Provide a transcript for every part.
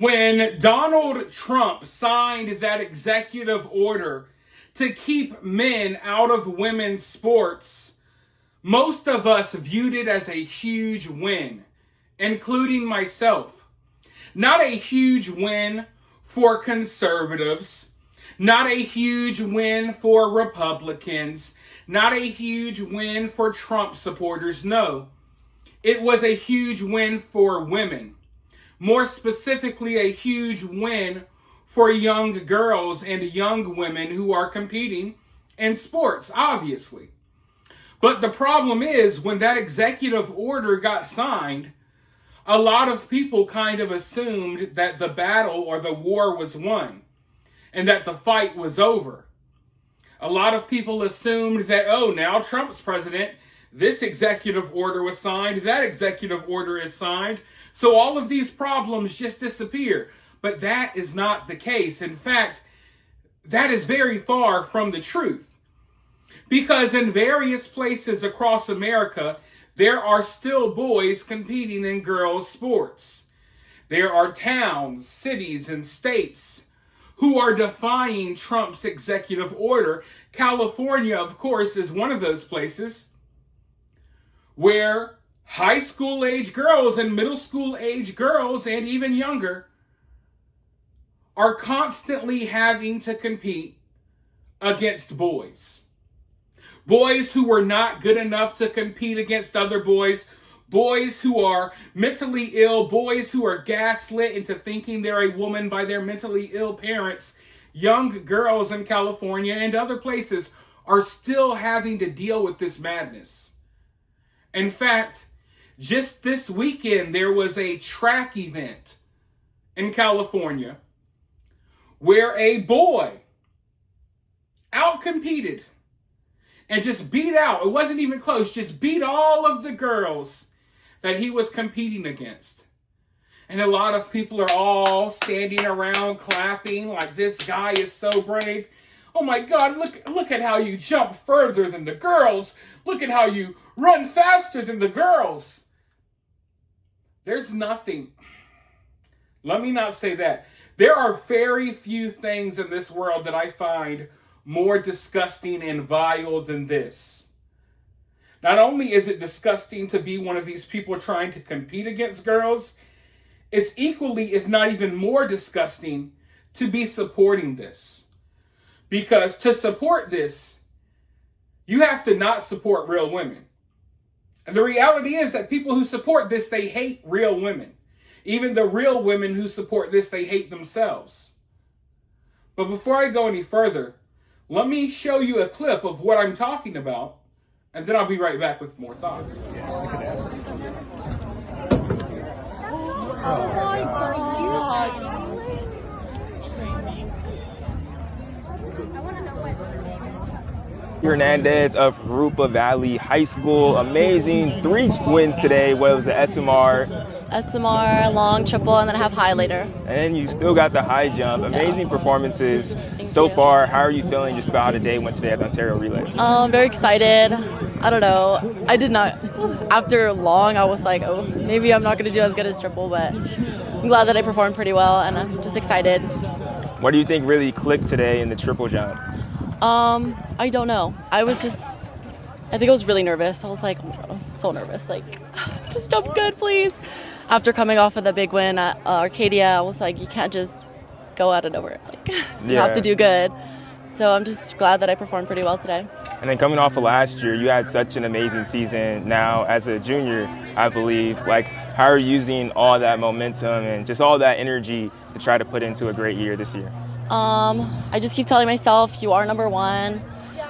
When Donald Trump signed that executive order to keep men out of women's sports, most of us viewed it as a huge win, including myself. Not a huge win for conservatives, not a huge win for Republicans, not a huge win for Trump supporters. No, it was a huge win for women. More specifically, a huge win for young girls and young women who are competing in sports, obviously. But the problem is, when that executive order got signed, a lot of people kind of assumed that the battle or the war was won and that the fight was over. A lot of people assumed that, oh, now Trump's president, this executive order was signed, that executive order is signed, so all of these problems just disappear. But that is not the case. In fact, that is very far from the truth. Because in various places across America, there are still boys competing in girls' sports. There are towns, cities, and states who are defying Trump's executive order. California, of course, is one of those places where high school age girls and middle school age girls and even younger are constantly having to compete against boys. Boys who were not good enough to compete against other boys, boys who are mentally ill, boys who are gaslit into thinking they're a woman by their mentally ill parents. Young girls in California and other places are still having to deal with this madness. In fact, just this weekend, there was a track event in California where a boy outcompeted and just beat out, it wasn't even close, just beat all of the girls that he was competing against. And a lot of people are all standing around clapping like, this guy is so brave. Oh my God, look at how you jump further than the girls. Look at how you run faster than the girls. There's nothing. Let me not say that. There are very few things in this world that I find more disgusting and vile than this. Not only is it disgusting to be one of these people trying to compete against girls, it's equally, if not even more disgusting, to be supporting this. Because to support this, you have to not support real women. And the reality is that people who support this, they hate real women. Even the real women who support this, they hate themselves. But before I go any further, let me show you a clip of what I'm talking about, and then I'll be right back with more thoughts. Oh my God. Hernandez of Rupa Valley High School. Amazing 3 wins today. What was the SMR, long, triple, and then I have high later. And you still got the high jump. Amazing performances so far. How are you feeling just about how the day went today at the Ontario Relays? Very excited. I don't know. I did not, after long, I was like, oh, maybe I'm not going to do as good as triple, but I'm glad that I performed pretty well, and I'm just excited. What do you think really clicked today in the triple jump? I don't know. I think I was really nervous. I was like, oh my God, I was so nervous. Like, just jump good, please. After coming off of the big win at Arcadia, I was like, you can't just go out of nowhere. Like, you have to do good. So I'm just glad that I performed pretty well today. And then coming off of last year, you had such an amazing season now as a junior, I believe. Like, how are you using all that momentum and just all that energy to try to put into a great year this year? I just keep telling myself, you are number one,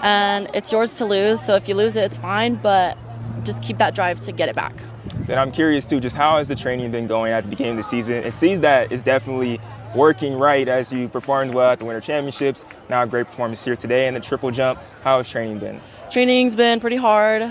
and it's yours to lose. So if you lose it, it's fine, but just keep that drive to get it back. Then I'm curious too, just how has the training been going at the beginning of the season? It seems that it's definitely working right as you performed well at the Winter Championships. Now a great performance here today in the triple jump. How has training been? Training's been pretty hard.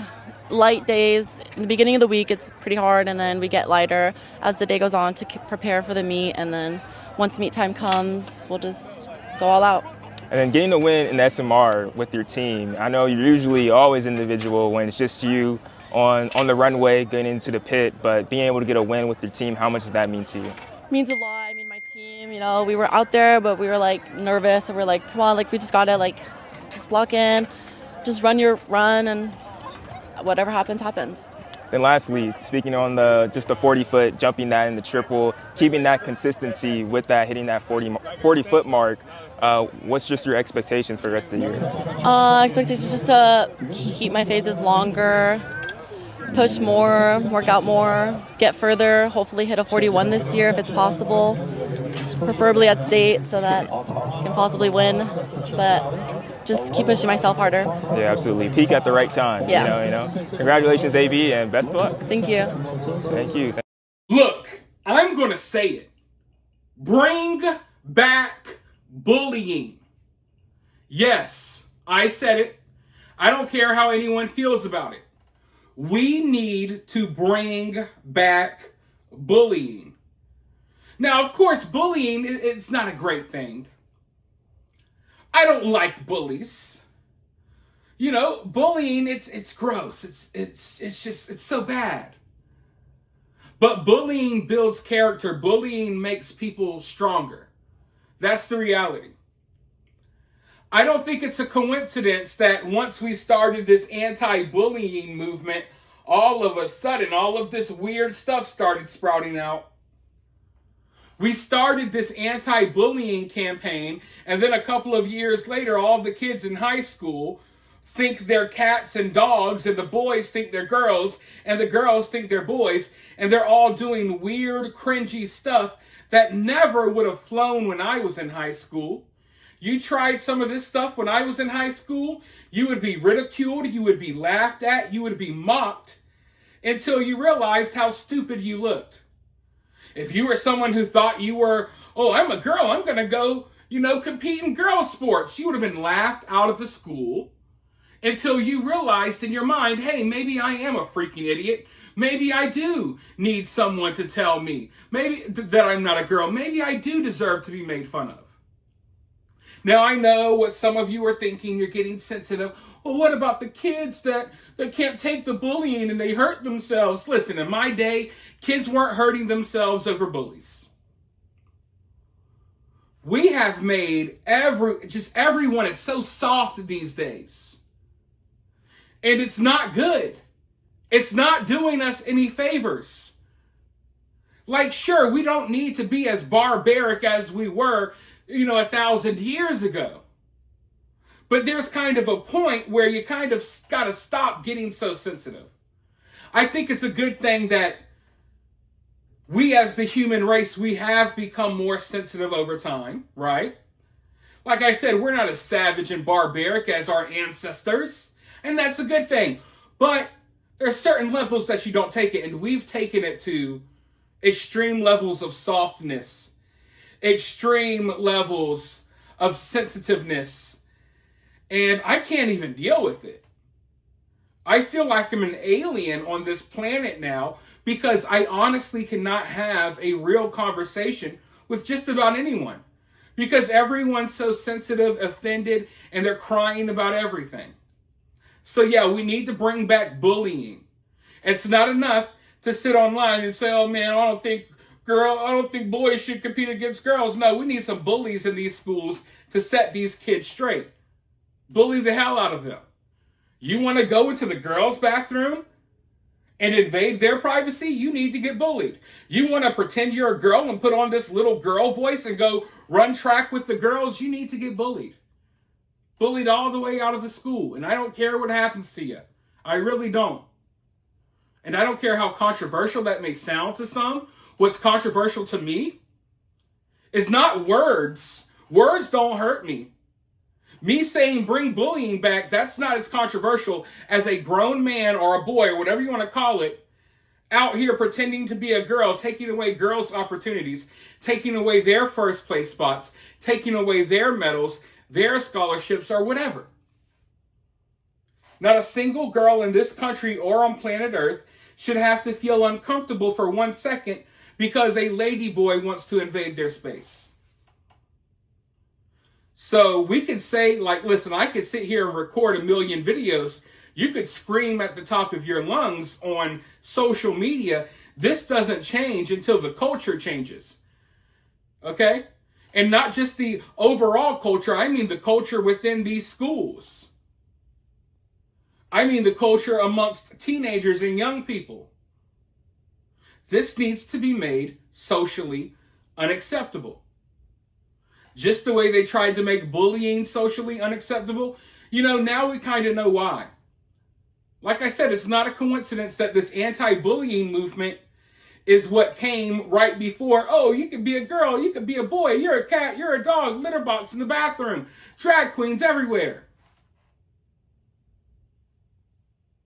Light days. In the beginning of the week, it's pretty hard, and then we get lighter as the day goes on to prepare for the meet, and then once meet time comes, we'll just go all out. And then getting the win in the SMR with your team. I know you're usually always individual when it's just you on the runway getting into the pit, but being able to get a win with your team, how much does that mean to you? Means a lot. I mean, my team You know, we were out there, but we were like nervous, and we're like, come on, like we just gotta like just lock in, just run your run, and whatever happens, happens. Then lastly, speaking on the 40-foot, jumping that in the triple, keeping that consistency with that, hitting that 40-foot mark, what's just your expectations for the rest of the year? Expectations just to keep my phases longer, push more, work out more, get further, hopefully hit a 41 this year if it's possible, preferably at state so that I can possibly win, but just keep pushing myself harder. Yeah, absolutely. Peak at the right time. Yeah. You know. Congratulations, AB, and best of luck. Thank you. Thank you. Look, I'm going to say it. Bring back bullying. Yes, I said it. I don't care how anyone feels about it. We need to bring back bullying. Now, of course, bullying, it's not a great thing. I don't like bullies. You know, bullying, it's gross. It's so bad. But bullying builds character. Bullying makes people stronger. That's the reality. I don't think it's a coincidence that once we started this anti-bullying movement, all of a sudden, all of this weird stuff started sprouting out. We started this anti-bullying campaign, and then a couple of years later, all the kids in high school think they're cats and dogs, and the boys think they're girls, and the girls think they're boys, and they're all doing weird, cringy stuff that never would have flown when I was in high school. You tried some of this stuff when I was in high school, you would be ridiculed, you would be laughed at, you would be mocked, until you realized how stupid you looked. If you were someone who thought you were, oh, I'm a girl, I'm going to go, compete in girls' sports, you would have been laughed out of the school until you realized in your mind, hey, maybe I am a freaking idiot. Maybe I do need someone to tell me maybe that I'm not a girl. Maybe I do deserve to be made fun of. Now, I know what some of you are thinking. You're getting sensitive. Well, what about the kids that can't take the bullying and they hurt themselves? Listen, in my day, kids weren't hurting themselves over bullies. We have made everyone is so soft these days. And it's not good. It's not doing us any favors. Like, sure, we don't need to be as barbaric as we were, 1,000 years ago. But there's kind of a point where you kind of got to stop getting so sensitive. I think it's a good thing that we as the human race, we have become more sensitive over time, right? Like I said, we're not as savage and barbaric as our ancestors, and that's a good thing. But there are certain levels that you don't take it, and we've taken it to extreme levels of softness, extreme levels of sensitiveness, and I can't even deal with it. I feel like I'm an alien on this planet now because I honestly cannot have a real conversation with just about anyone because everyone's so sensitive, offended, and they're crying about everything. So yeah, we need to bring back bullying. It's not enough to sit online and say, oh man, I don't think boys should compete against girls. No, we need some bullies in these schools to set these kids straight. Bully the hell out of them. You want to go into the girls' bathroom and invade their privacy? You need to get bullied. You want to pretend you're a girl and put on this little girl voice and go run track with the girls? You need to get bullied. Bullied all the way out of the school. And I don't care what happens to you. I really don't. And I don't care how controversial that may sound to some. What's controversial to me is not words. Words don't hurt me. Me saying bring bullying back, that's not as controversial as a grown man or a boy or whatever you want to call it out here pretending to be a girl, taking away girls' opportunities, taking away their first place spots, taking away their medals, their scholarships, or whatever. Not a single girl in this country or on planet Earth should have to feel uncomfortable for 1 second because a lady boy wants to invade their space. So we could say, like, listen, I could sit here and record 1 million videos. You could scream at the top of your lungs on social media. This doesn't change until the culture changes. Okay? And not just the overall culture, I mean the culture within these schools. I mean the culture amongst teenagers and young people. This needs to be made socially unacceptable. Just the way they tried to make bullying socially unacceptable, now we kind of know why. Like I said, it's not a coincidence that this anti-bullying movement is what came right before, oh, you could be a girl, you could be a boy, you're a cat, you're a dog, litter box in the bathroom, drag queens everywhere.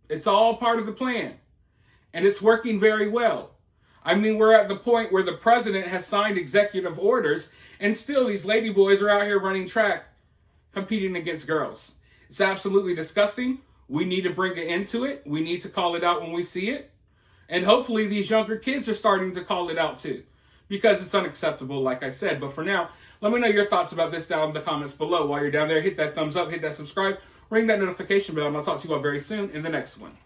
It's all part of the plan. And it's working very well. I mean, we're at the point where the president has signed executive orders, and still these lady boys are out here running track, competing against girls. It's absolutely disgusting. We need to bring an end to it. We need to call it out when we see it. And hopefully these younger kids are starting to call it out too, because it's unacceptable, like I said. But for now, let me know your thoughts about this down in the comments below. While you're down there, hit that thumbs up, hit that subscribe, ring that notification bell, and I'll talk to you all very soon in the next one.